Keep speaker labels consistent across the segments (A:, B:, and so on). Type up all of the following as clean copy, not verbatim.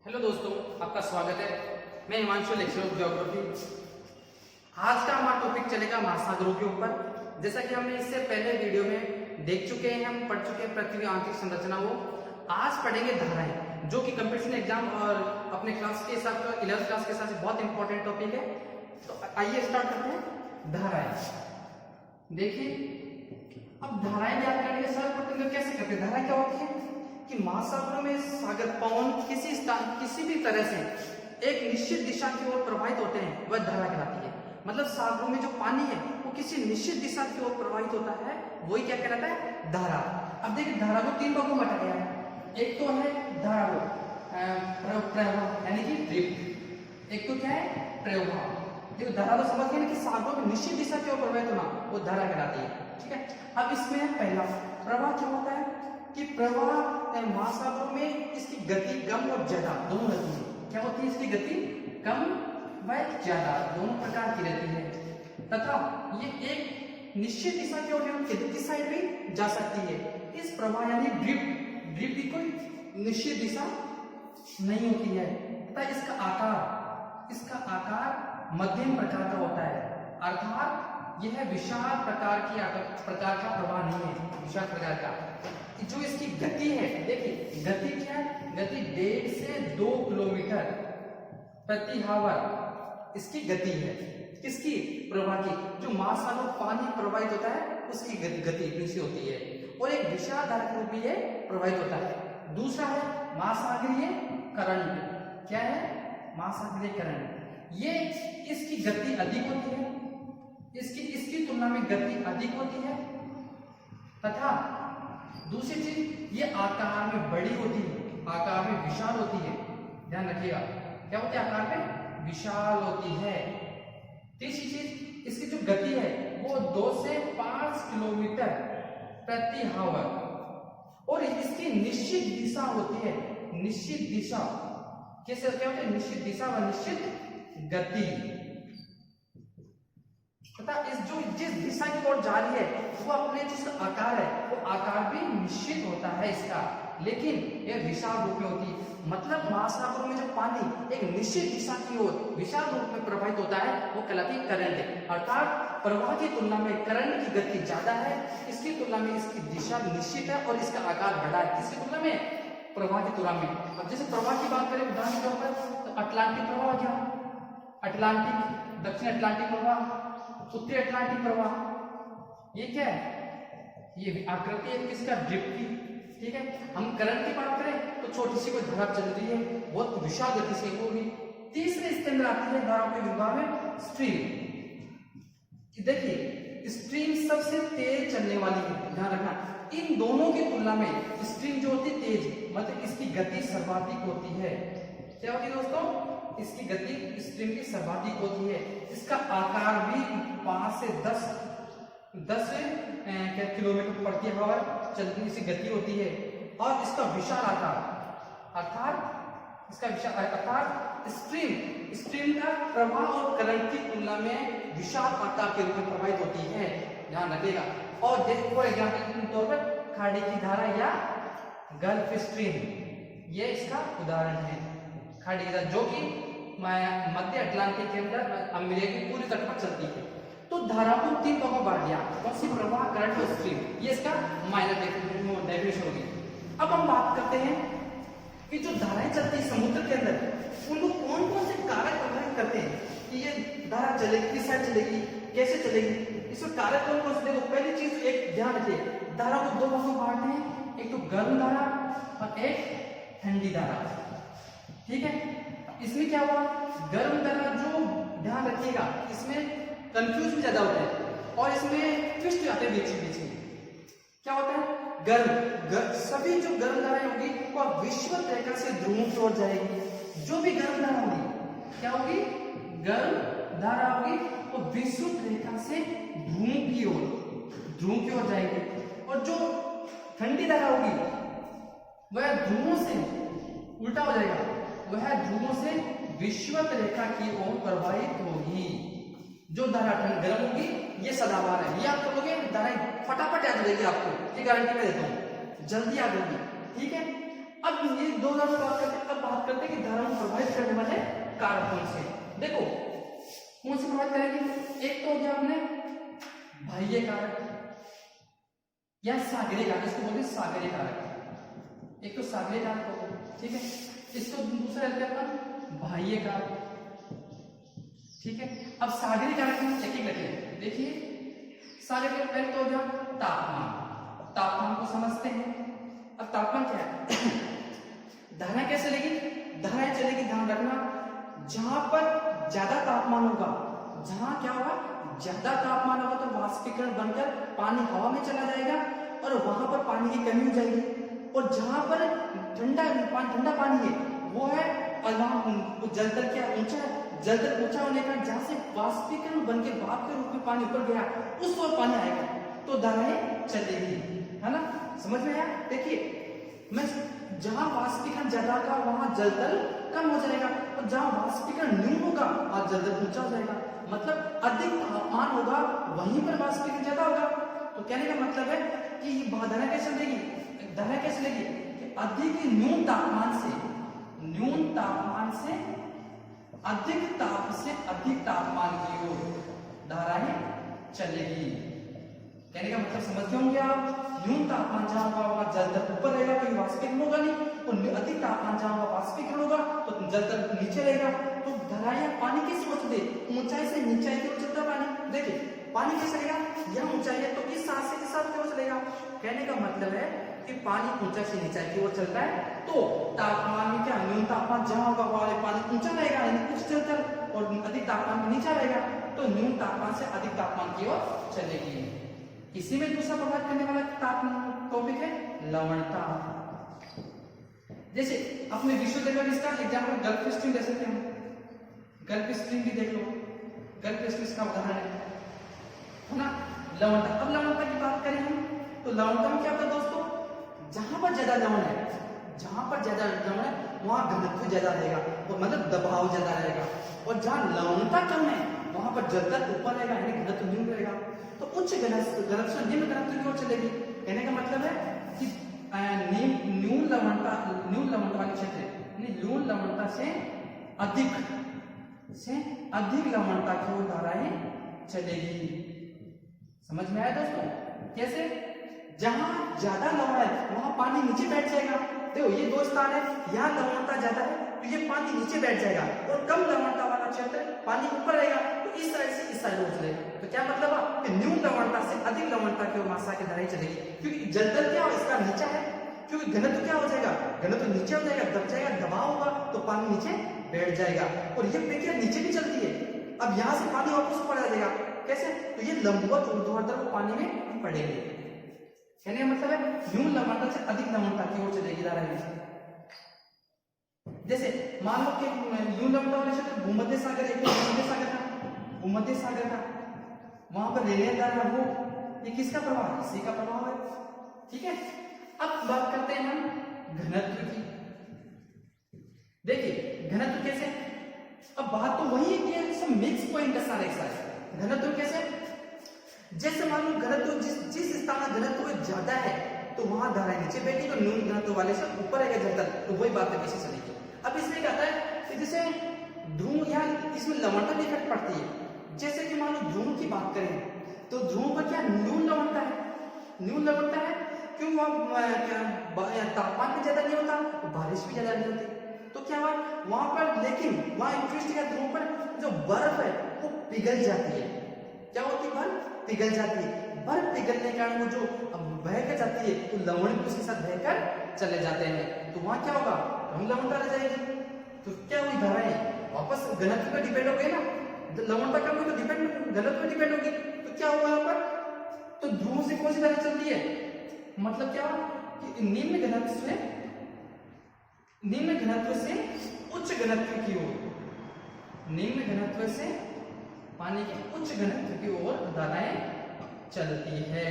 A: Hello दोस्तों, आपका स्वागत है। मैं हिमांशु, लेक्चरर ऑफ ज्योग्राफी। आज का हमारा टॉपिक चलेगा महासागरों के ऊपर। जैसा कि हमने इससे पहले वीडियो में देख चुके हैं, हम पढ़ चुके हैं पृथ्वी आंतरिक संरचना को। आज पढ़ेंगे धाराएं, जो कि कंपटीशन एग्जाम और अपने क्लास के हिसाब से 11th क्लास के हिसाब से बहुत इंपॉर्टेंट टॉपिक है। तो आइए स्टार्ट करते हैं। धाराएं देखिए, अब धाराएं याद करने के सर्वप्रथम कैसे करते हैं। धारा क्या होती है कि महासागरों में सागर पवन किसी भी तरह से एक निश्चित दिशा की ओर प्रवाहित होते हैं, वह धारा कहलाती है। मतलब सागरों में जो पानी है वो किसी निश्चित दिशा की ओर प्रवाहित होता है, वही क्या कहलाता है, धारा। अब देखिए, धारा को तीन भागों में बांटा गया है। एक तो है धारा प्रवाह यानी कि ड्रिफ्ट। एक तो क्या है, प्रवाह। देखो, धारा तो समझ गए कि सागरों में निश्चित दिशा की ओर प्रवाहित होना, वो धारा कहलाती है। ठीक है, अब इसमें है पहला प्रवाह। क्या होता है कि प्रवाह महासागरों में इसकी गति कम और ज्यादा दोनों रहती है। क्या होती है, इसकी गति कम व ज्यादा दोनों प्रकार की रहती है, तथा ये एक निश्चित दिशा की ओर किस साइड भी जा सकती है। इस प्रवाह यानी ड्रिफ्ट की कोई निश्चित दिशा नहीं होती है, तथा इसका आकार मध्यम प्रकार का होता है। अर्थात यह विशाल प्रकार का प्रवाह नहीं है। विशाल प्रकार का जो इसकी गति है, देखिए गति क्या है, गति 1.5 से 2 किलोमीटर प्रति आवर इसकी गति है। किसकी, प्रवाह की। जो महासागर पानी प्रवाहित होता है उसकी गति इतनी सी होती है, और एक विशाल धारा के रूप में ये प्रवाहित होता है। दूसरा है महासागरीय करंट। क्या है, महासागरीय करंट। ये इसकी गति अधिक होती है, इसकी तुलना में गति अधिक होती है, तथा दूसरी चीज ये आकार में बड़ी होती है, आकार में विशाल होती है। ध्यान रखिएगा, क्या होती है, आकार में विशाल होती है। तीसरी चीज, इसकी जो गति है वो 2 से 5 किलोमीटर प्रति आवर, और इसकी निश्चित दिशा होती है। निश्चित दिशा कैसे, क्या होता है, निश्चित दिशा व निश्चित गति, तथा जिस दिशा की ओर जा रही है वो अपने जिस आकार है वो आकार भी निश्चित होता है इसका, लेकिन यह विशाल रूप में होती है। मतलब महासागरों में जो पानी एक निश्चित दिशा की ओर विशाल रूप में प्रवाहित होता है वो कहलाती है करंट है। अर्थात प्रवाह की तुलना में करंट की गति ज्यादा है, इसकी तुलना में इसकी दिशा निश्चित है और इसका आकार बड़ा है। किसकी तुलना में, प्रवाह की तुलना में। अब जैसे प्रवाह की बात करें उदाहरण के तौर पर, तो अटलांटिक प्रवाह, क्या अटलांटिक, दक्षिण अटलांटिक प्रवाह, उत्तरी अटलांटिक प्रवाह, ये क्या है, ये आकृति है किसका, ड्रिफ्ट की। ठीक है, हम करंट की बात करें तो छोटी सी कोई धारा चल रही है, बहुत विशाल गति से होगी। तीसरे इसके अंदर आती है धाराओं के विभाग में स्ट्रीम। देखिए, स्ट्रीम सबसे तेज चलने वाली है, ध्यान रखना। इन दोनों की तुलना में स्ट्रीम जो होती है तेज, मतलब इसकी गति सर्वाधिक होती है। क्या होती है दोस्तों, इसकी गति स्ट्रीम की सर्वाधिक होती है। इसका आकार भी 5 से 10 किलोमीटर प्रति आवर चलती इसकी गति होती है, और इसका विशाल आकार, अर्थात इसका विशाल अर्थात स्ट्रीम का प्रवाह और करंट की तुलना में विशाल आकार के रूप में प्रवाहित होती है। ध्यान रखिएगा। और फॉर एग्जाम्पल के तौर पर खाड़ी की धारा या गल्फ स्ट्रीम, ये इसका उदाहरण है। खाड़ी की धारा जो कि मध्य अटलांटिक के अंदर अमेरिका की पूरी तट पर चलती है। तो धारा को 3 भागों में बांट दिया, कौन सी, प्रवाह, करंट और स्ट्रीम। ये इसका माइनर डेफिनेशन होगी। अब हम बात करते हैं कि जो धाराएं चलती है समुद्र के अंदर, उनको कौन कौन से कारक प्रभावित करते हैं कि ये धारा चलेगी, किस साइड चलेगी, कैसे चलेगी। इसमें कारक कौन कौन से, देखो पहली चीज एक ध्यान रखिए, धारा को 2 भागों में बांटते हैं, एक तो गर्म धारा और एक ठंडी धारा। ठीक है, इसमें क्या हुआ, गर्म धारा जो, ध्यान रखिएगा, इसमें कंफ्यूज भी ज्यादा होते हैं और इसमें ट्विस्ट आते हैं बीच में। क्या होता है, सभी जो गर्म धाराएं होगी वो विषुवत रेखा से ध्रुवों की ओर जाएगी। जो भी गर्म धारा होगी, क्या होगी, गर्म धारा होगी वो विषुवत रेखा से ध्रुवों की ओर जाएगी, और जो ठंडी धारा होगी वह ध्रुवों से उल्टा हो जाएगा, वह ध्रुवों से विषुवत रेखा की ओर प्रवाहित होगी। जो धारा गर्म होगी ये सदाबहार है, ये आप करोगे धाराएं फटाफट याद हो जाएगी आपको, ये गारंटी मैं देता हूं, जल्दी याद होगी। ठीक है, अब ये दो बात करते हैं, अब बात करते हैं कि धारा को प्रभावित करने वाले कारक कौन से। देखो कौन से प्रभावित करेंगे, एक तो हो गया अपने बाह्य कारक या सागरीय कारक, इसको बोलते हैं सागरीय कारक। एक तो सागरीय कारक हो गया, ठीक है। इसको दूसरा लेते हैं अपन बाह्य कारक, ठीक है। अब सागरीय कारक में एक एक लेते हैं। देखिए सागरीय पहले तो हो गया तापमान, तापमान को समझते हैं। अब तापमान क्या है धारा कैसे चलेगी, धारा चलेगी, ध्यान रखना, जहां पर ज्यादा तापमान होगा, जहां क्या होगा ज्यादा तापमान होगा तो वाष्पीकरण बनकर पानी हवा में चला जाएगा और वहां पर पानी की कमी हो जाएगी। और जहां पर ठंडा पानी है वो है जल तल क्या ऊंचा है, जल तल ऊंचा होने का जहां से वाष्पीकरण बनकर भाप के रूप में पानी ऊपर गया उस ओर पानी आएगा तो धाराएं चलेगी, है ना, समझ में आया। देखिए मैं जहां वाष्पीकरण ज्यादा का वहां जल तल कम हो जाएगा और जहां वाष्पीकरण न्यून होगा वहां जल तल ऊंचा हो जाएगा। मतलब अधिक तापमान होगा वहीं पर वाष्पीकरण ज्यादा होगा। तो कहने का मतलब है कि ये धारा कैसे चलेगी, धारा कैसे चलेगी कि अधिक न्यून तापमान से अधिक तापमान की ओर धाराएं चलेगी। कहने का मतलब समझते होंगे आप, न्यून तापमान जहां होगा वहां जल तल ऊपर रहेगा क्योंकि वाष्पीकरण होगा नहीं, और अधिक तापमान जहां होगा वाष्पीकरण होगा तो जल तल नीचे रहेगा। तो धाराएं पानी किस ओर चलते, ऊंचाई से नीचाई की ओर चलता पानी। देखिए पानी कैसे चलेगा, यह ऊंचाई है तो किस साथ से किस साथ की ओर चलेगा। कहने का मतलब है कि पानी ऊंचाई से नीचाई की ओर चलता है तो तापमान में क्या न्यून तापमान जहां होगा वहां पानी ऊंचा रहेगा यानी उच्च जल तल, और अधिक तापमान में नीचा रहेगा तो न्यून तापमान से अधिक तापमान की ओर चलेगी। इसी में दूसरा प्रभावित करने वाला टॉपिक है लवणता। जैसे अपने विश्वविद्यालय में इसका एग्जाम्पल गल्फ स्ट्रीम दे सकते हैं, गल्फ स्ट्रीम भी देख लो, गल्फ स्ट्रीम का उदाहरण है ना। लवणता, अब लवणता की बात करें हम तो लवणता में क्या होता है दोस्तों, जहां पर ज्यादा लवण है वहां घनत्व ज्यादा रहेगा तो मतलब दबाव ज्यादा रहेगा, और जहां लवणता कम है वहां पर जल तल ऊपर रहेगा यानी घनत्व न्यून रहेगा। तो उच्च घनत्व से निम्न घनत्व की ओर चलेगी। कहने का मतलब है कि न्यून लवणता वाले क्षेत्र न्यून लवणता से अधिक लवणता की ओर धाराएं चलेगी। समझ में आया दोस्तों कैसे, जहां ज्यादा लवण है वहां पानी नीचे बैठ जाएगा। देखो ये दो स्थान है, यहाँ लवणता ज्यादा है तो ये पानी नीचे बैठ जाएगा, और कम लवणता वाला क्षेत्र पानी ऊपर रहेगा तो इस साइड से इस साइड हो चलेगा। तो क्या मतलब है कि न्यून लवणता से अधिक लवणता की ओर मात्रा की धाराएं चलेगी, क्योंकि जल तल क्या हो इसका नीचा है, क्योंकि घनत्व क्या हो जाएगा, घनत्व नीचे हो जाएगा, दब जाएगा, दबाव होगा तो पानी नीचे बैठ जाएगा। और ये प्रक्रिया नीचे भी चलती है। अब यहाँ से पानी वापस ऊपर आ जाएगा, कैसे, तो ये लंबवत ऊर्ध्वाधर पानी में पड़ेगी। कहने का मतलब है न्यून लवणता से अधिक लवणता की ओर चलेगी धाराएं। जैसे मान लो कि न्यून लवणता वाले क्षेत्र भूमध्य सागर, एक भूमध्य सागर का वहां पर रेलियन धारा वो ये किसका प्रभाव, इसी का प्रभाव है, ठीक है। अब बात करते हैं हम घनत्व की। देखिए घनत्व कैसे, अब बात तो वही है कि सब मिक्स पॉइंट है सारे सारे। घनत्व कैसे, जैसे मान लो घनत्व जिस स्थान में घनत्व ज्यादा है तो वहां धाराएं नीचे बैठेगी, तो न्यून घनत्व वाले से ऊपर आएगा जल तल, तो वही बात कैसे चलेगी। अब इसमें क्या आता है कि जैसे ध्रुव, यहाँ इसमें लवणता भी इफेक्ट पड़ती है। जैसे कि मान लो ध्रुव की बात करें तो ध्रुव पर क्या न्यून लवणता है, क्यों वहां तापमान भी ज्यादा नहीं होता, बारिश भी ज्यादा नहीं होती, तो क्या हुआ वहां पर, लेकिन वहां इंटरेस्ट है ध्रुव पर जो बर्फ है वो पिघल जाती है। क्या होती है, बर्फ पिघल जाती है, बर्फ पिघलने के कारण वो जो बहकर जाती है तो लवण भी उसके साथ बहकर चले जाते हैं, तो वहां क्या होगा, कम लवणता रह जाएगी। तो क्या हुई धाराएं वापस घनत्व पर डिपेंड हो गई ना, लवणता कम हुई तो डिपेंड घनत्व पर डिपेंड होगी। तो क्या हुआ यहाँ पर, तो ध्रुव से कौन सी धारा चलती है, मतलब क्या कि निम्न घनत्व से उच्च घनत्व की ओर, निम्न घनत्व से पानी के उच्च घनत्व की ओर धाराएं चलती है,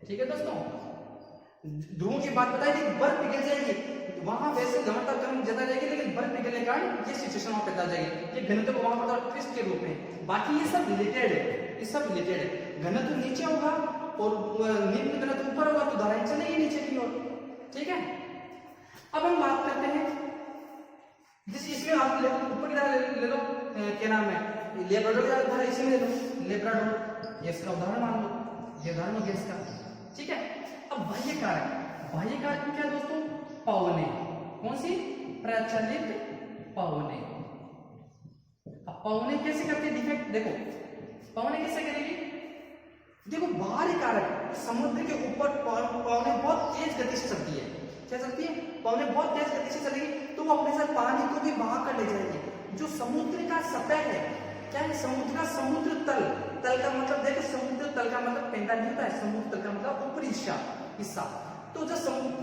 A: ठीक है दोस्तों। ध्रुव की बात बताई थी, बर्फ पिघल जाएगी, वहां वैसे लवणता कम ज्यादा रहेगी लेकिन बर्फ पिघलने के कारण ये सिचुएशन वहां पैदा हो जाएगी, ये घनत्व को वहां पर ट्विस्ट के रूप में। बाकी ये सब रिलेटेड है, घनत्व नीचे होगा और निम्न घनत्व ऊपर होगा तो धाराएं चलेगी नीचे की ओर, ठीक है। ले लो, क्या नाम है, लेब्राडोर का उदाहरण इसी में ले लो, लेब्राडोर, ये इसका उदाहरण मान लो, ये उदाहरण हो गया इसका, ठीक है। अब बाह्य कारक में क्या दोस्तों, पवने, कौन सी, प्रचलित पवने। अब पवने कैसे करते हैं डिफेक्ट, देखो पवने कैसे करेगी, देखो बाहरी कारक, समुद्र के ऊपर पवने बहुत तेज गति से चलती है, क्या चलती है, पवने बहुत तेज गति से चलेगी तो वो अपने साथ पानी को भी बहा कर ले जाएगी। जो समुद्र का सतह है, क्या है, समुद्र का समुद्र तल, तल का मतलब देखो, समुद्र तल का मतलब पेंटा नहीं होता है, समुद्र तल का मतलब ऊपरी हिस्सा। तो जब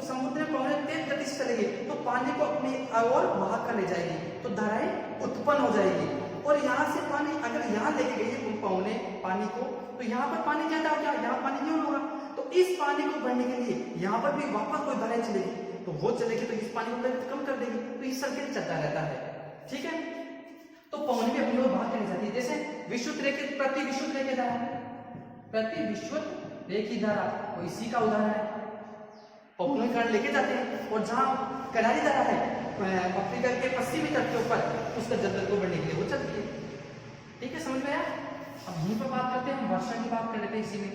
A: समुद्र में पवने तेज गति से चलेगी तो पानी को अपनी ओर बहा कर ले जाएगी, तो धाराएं उत्पन्न हो जाएगी। और यहाँ से पानी अगर यहाँ लेके गई पवने पानी को, तो यहाँ पर पानी ज्यादा हो गया, यहाँ पानी न्यून होगा, तो इस पानी को भरने के लिए यहाँ पर भी वापस कोई धाराएं चलेगी, तो वो चलेगी तो इस पानी को कम कर देगी, तो इस सर्किल चलता रहता है, ठीक है। तो पवने भी अपनी ओर बहा कर ले जाती है। जैसे विशुद्ध रेखित, प्रति विशुद्ध रेखी धारा, प्रति विशुद्ध रेखी धारा, तो इसी का उदाहरण है, पवनों के कारण लेके जाते हैं, और जहाँ किनारी धारा है अफ्रीका के पश्चिमी तट के ऊपर, उसका जल को बढ़ने के लिए वो चलती है, ठीक है, समझ में आया। अब यहीं पर बात करते हैं, वर्षा की बात कर लेते हैं इसी में।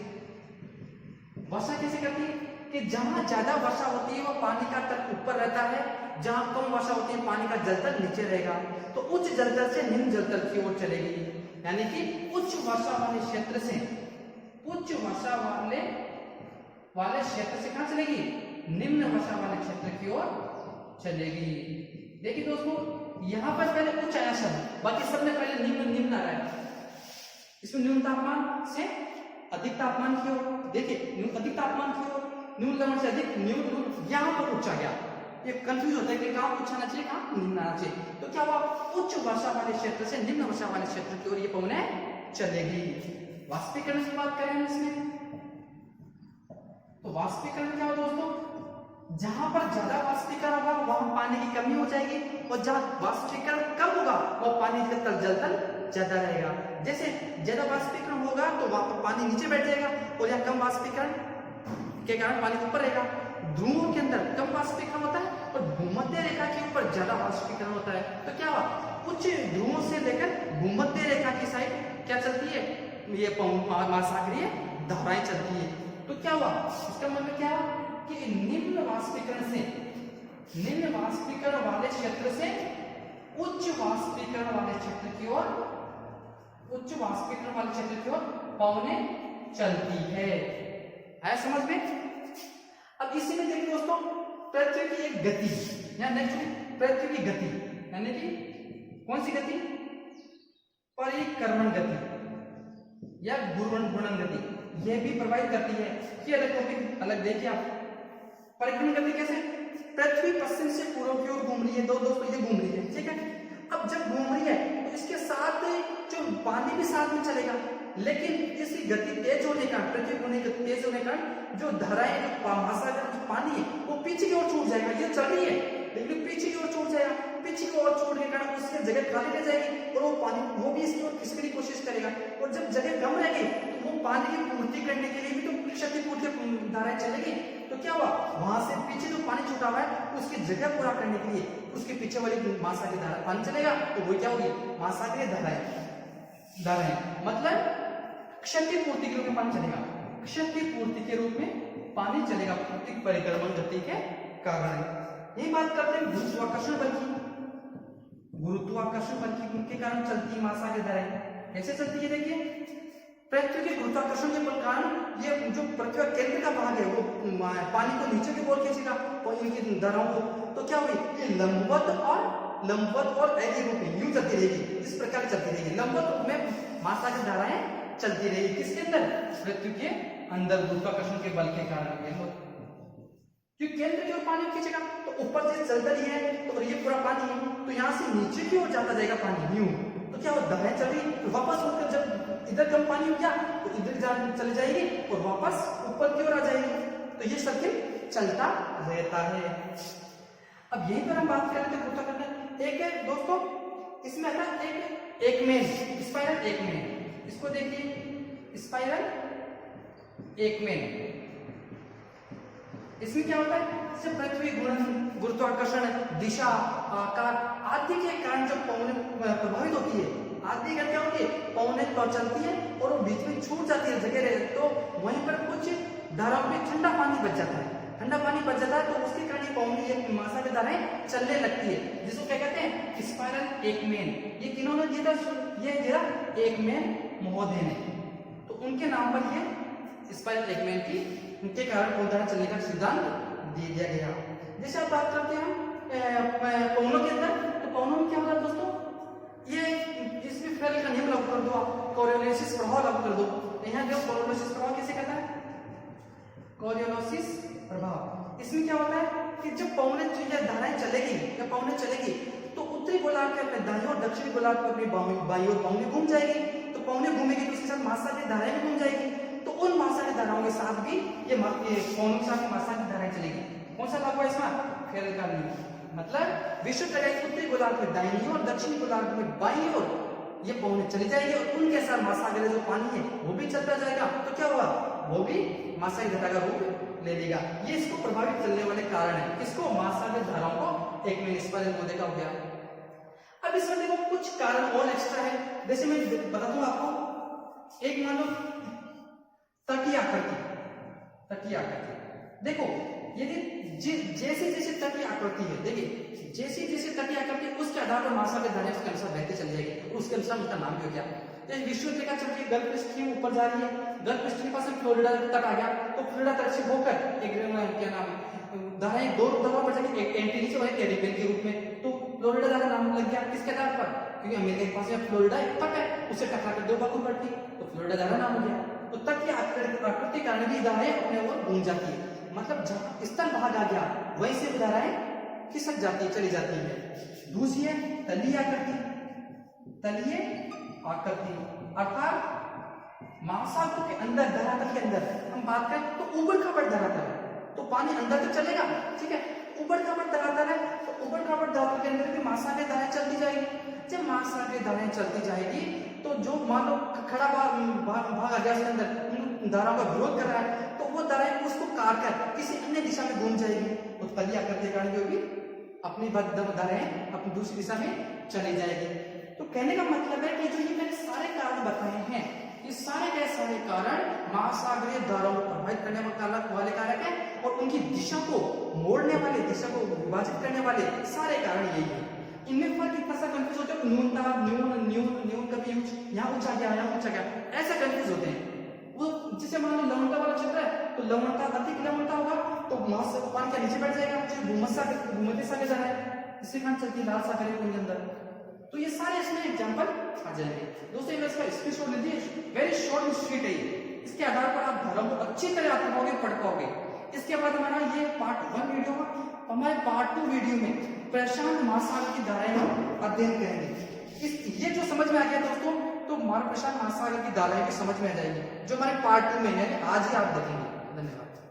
A: वर्षा कैसे करती है कि जहां ज्यादा वर्षा होती है वो पानी का तल ऊपर रहता है, जहां कम वर्षा होती है पानी का जलतल नीचे रहेगा, तो उच्च जलतल से निम्न जलतल की ओर चलेगी, यानी कि उच्च वर्षा वाले क्षेत्र से, उच्च वर्षा वाले क्षेत्र से कहां चलेगी, निम्न वर्षा वाले क्षेत्र की ओर चलेगी। देखिए दोस्तों, यहां पर पहले उच्च आया शब्द, बाकी सब में पहले निम्न आ रहा है, इसमें न्यून तापमान से अधिक तापमान की ओर, देखिए अधिक तापमान की ओर, न्यून लवण से अधिक, न्यून, यहाँ पर उच्च आ गया, ये कंफ्यूज होता है कि कहाँ उच्च आना चाहिए, कहाँ निम्न आना चाहिए। तो क्या हुआ, उच्च वर्षा वाले क्षेत्र से निम्न वर्षा वाले क्षेत्र की ओर ये पवनें चलेगी। वाष्पीकरण की बात करें इसमें, तो वाष्पीकरण क्या हो दोस्तों, जहां पर ज्यादा वाष्पीकरण होगा वहां पानी की कमी हो जाएगी, और जहां वाष्पीकरण कम होगा वह पानी का जलतल ज्यादा रहेगा। जैसे ज्यादा वाष्पीकरण होगा तो वहां पर पानी नीचे बैठ जाएगा, और यहाँ कम वाष्पीकरण के कारण पानी ऊपर रहेगा। ध्रुवों के अंदर कम वाष्पीकरण होता है और भूमध्य रेखा के ऊपर ज्यादा वाष्पीकरण होता है, तो क्या हुआ, उच्च ध्रुवों से लेकर भूमध्य रेखा की साइड क्या चलती है, ये महासागरीय धाराएं चलती है। तो क्या हुआ, इसका मतलब क्या हुआ कि निम्न वाष्पीकरण से, निम्न वाष्पीकरण वाले क्षेत्र से उच्च वाष्पीकरण वाले क्षेत्र की ओर, उच्च वाष्पीकरण वाले क्षेत्र की ओर पवनें चलती है। आया समझ में। अब इसी में देखिए दोस्तों, पृथ्वी की एक गति, या नेक्स्ट पृथ्वी की गति, यानी कि कौन सी गति, परिक्रमण गति या घूर्णन गति, यह भी प्रभावित करती है। ये अलग टॉपिक अलग देखिए आप। परिक्रमण गति कैसे, पृथ्वी पश्चिम से पूर्व की ओर घूम रही है, दो दोस्तों ये घूम रही है, ठीक है। अब जब घूम रही है तो इसके साथ जो पानी भी साथ में चलेगा, लेकिन इसकी गति तेज होने का, पृथ्वी होने की तेज होने का जो धाराएं, जो महासागर जो पानी है वो पीछे की ओर छूट जाएगा। ये चल रही है लेकिन पीछे की ओर छूट जाएगा, पीछे की ओर छूटने के कारण उसकी जगह खाली रह जाएगी, और वो पानी वो भी इसकी ओर खिसकने की कोशिश करेगा, और जब जगह कम रहेगी तो वो पानी की पूर्ति करने के लिए भी तो क्षतिपूर्ति धाराएं चलेगी। तो क्या हुआ, वहां से पीछे जो पानी छूटा हुआ है उसकी जगह पूरा करने के लिए उसके पीछे वाली महासागरीय धारा पानी चलेगा, तो वो क्या होगी, महासागरीय धाराएं, मतलब क्षतिपूर्ति के रूप में पानी चलेगा, क्षतिपूर्ति के रूप में पानी चलेगा, परिक्रमण गति के कारण। यही बात करते हैं गुरुत्वाकर्षण बल की। गुरुत्वाकर्षण बल के कारण चलती महासागरीय धाराएं कैसे चलती है, देखिए पृथ्वी के गुरुत्वाकर्षण के बल कारण ये जो पृथ्वी का केंद्र का भाग है वो पानी को नीचे की ओर खींचेगा, और इनकी धाराओं को, तो क्या हुई, ये लंबवत और ऐलिय रूप में यूं चलती रहेगी, इस प्रकार चलती रहेगी। लंबवत रूप में महासागरीय धाराएं चलती रहेगी, किसके अंदर, पृथ्वी के अंदर, गुरुत्वाकर्षण के बल के कारण। क्योंकि केंद्र की ओर पानी खींचेगा तो ऊपर से चलता ही है, तो ये पूरा पानी है, तो यहाँ से नीचे की ओर जाता जाएगा पानी यूं, तो क्या होगा, धाराएं चल रही, तो वापस होकर जब इधर कम पानी हो गया तो इधर चले जाएगी और वापस ऊपर की ओर आ जाएगी, तो ये सर्किल चलता रहता है। अब यहीं पर हम बात करें तो गुरुत्वाकर्षण एक है दोस्तों, इसमें आता है एक मेन स्पाइरल, एक मेन, इसको देखिए स्पाइरल एक मेन। इसमें क्या होता है, जब पृथ्वी गुरुत्वाकर्षण दिशा, आकार आदि के कारण जो पवनें प्रभावित होती है, आदि का क्या होती है, पवनें तो चलती है और वो बीच में छूट जाती है जगह रहे, तो वहीं पर कुछ धाराओं में ठंडा पानी बच जाता है, ठंडा पानी बच जाता है, तो उसके कारण ये पवनी, ये महासागर धाराएं चलने लगती है, जिसको क्या कहते हैं, स्पाइरल एकमेन। ये किन्होंने दिया था, ये दिया एकमेन महोदय ने, तो उनके नाम पर ये स्पाइरल एकमेन की, उनके कारण पौधा चलने का सिद्धांत दे दिया गया। जैसे आप बात करते हैं पवनों के अंदर, तो पवनों में क्या होता है दोस्तों, ये इसमें फेल का नियम लागू कर दो, आप कोरियोलिसिस प्रभाव लागू कर दो। यहाँ जो कोरियोलिसिस प्रभाव कैसे कहता है, कोरियोलिसिस प्रभाव, इसमें क्या होता है कि जब पवनें धाराएं चलेगी या पवनें चलेगी, तो उत्तरी गोलार्ध के अपने दाईं और दक्षिणी गोलार्ध को अपनी बाईं ओर पवनें घूम जाएगी, तो पवनें घूमेगी तो उसके साथ महासागरीय धाराएं भी घूम जाएगी, तो उन महासागरीय धाराओं के साथ भी ये पवनों के साथ महासागरीय धाराएं चलेगी। कौन सा लागू है इसमें, फेरल का नियम, मतलब विश्व के उत्तरी गोलार्ध में दाईं और दक्षिणी गोलार्ध में बाईं ओर ये पवनें चली जाएगी और उनके साथ महासागरीय जो पानी है वो भी चलता जाएगा, तो क्या होगा, वो भी महासागरीय धारा का रूप ले लेगा। ये इसको प्रभावित करने वाले कारण है, किसको, महासागरीय धाराओं को। एक में स्पाइरल महोदय का हो गया। अब इसमें देखो कुछ कारण और एक्स्ट्रा है, जैसे मैं बता दूं आपको, एक मान लो तटीय आकृति, तटीय आकृति देखो, यदि जैसे जैसे तटीय आकृति है, देखिए जैसे जैसे तटीय आकृति, उसके आधार पर महासागरीय धाराएं उसके अनुसार बहती चली जाएगी, उसके अनुसार उसका नाम भी हो गया। जैसे विश्व रेखा चल रही है, गल्फ स्ट्रीम ऊपर जा रही है, गल्फ स्ट्रीम के पास फ्लोरिडा तट आ गया, तो फ्लोरिडा तट से होकर एक क्या नाम है, धाराएं दो दफा बढ़ जाएगी, एक एंटीनी से और कैरिबियन के रूप में, तो फ्लोरिडा धारा नाम लग गया, किसके आधार पर, क्योंकि अमेरिका के पास में फ्लोरिडा एक तट है, उससे टकरा कर दो बाकू बढ़ती, तो फ्लोरिडा धारा नाम हो गया। तो तट की आकृति के कारण भी धाराएं अपने ओर घूम जाती है, मतलब जहां स्थल भाग आ गया वहीं से धाराएं खिसक जाती, चली जाती है। दूसरी है तलीय आकृति, तलीय आकृति अर्थात महासागर के अंदर, धरातल के अंदर हम बात करें तो ऊबड़ खाबड़ धरातल है, तो पानी अंदर तक चलेगा, ठीक है, ऊबड़ खाबड़ धरातल है, तो ऊबड़ खाबड़ धरातल के अंदर भी महासागरीय धाराएं चलती जाएगी। जब महासागरीय धाराएं चलती जाएगी, तो जो मान लो खड़ा भाग आ गया उसके अंदर, धाराओं का विरोध कर रहा है, तो वो धाराएं उसको काट कर किसी अन्य दिशा में घूम जाएगी, तो तलीय आकृति के कारण भी अपनी धाराएं अपनी दूसरी दिशा में चली जाएगी। तो कहने का मतलब है कि जो ये मैंने सारे कारण बताए हैं, ये सारे के सारे कारण महासागरीय धाराओं को प्रभावित करने वाले कारक हैं, और उनकी दिशा को मोड़ने वाले, दिशा को विभाजित करने वाले सारे कारण यही है। इनमें फर्क इतना सा कंफ्यूज होता है, न्यूनता, न्यून न्यून न्यून कभी यहाँ ऊंचा गया, यहाँ ऊंचा गया, ऐसा कंफ्यूज होते हैं। वो जिसे मान लो लवणता वाला क्षेत्र है, तो लवणता, अधिक लवणता होगा तो पानी का नीचे बैठ जाएगा, जो भूमध्य सागर जा रहा है, इसके कारण चलती है लाल सागर के अंदर। तो ये सारे इसमें एग्जांपल आ जाएंगे। दोस्तों इसका स्क्रीनशॉट लीजिए, वेरी शॉर्ट स्ट्रीट है ये, इसके आधार पर आप धाराओं को अच्छी तरह आप पाओगे, पढ़ पाओगे। इसके बाद हमारा ये पार्ट 1 वीडियो है, हमारे पार्ट 2 वीडियो में प्रशांत महासागर की धाराएं हम अध्ययन करेंगे। ये जो समझ में आ गया दोस्तों, तो हमारा प्रशांत महासागर की धाराएं भी समझ में आ जाएगी, जो हमारे पार्ट 2 में है, आज ही आप देखेंगे। धन्यवाद।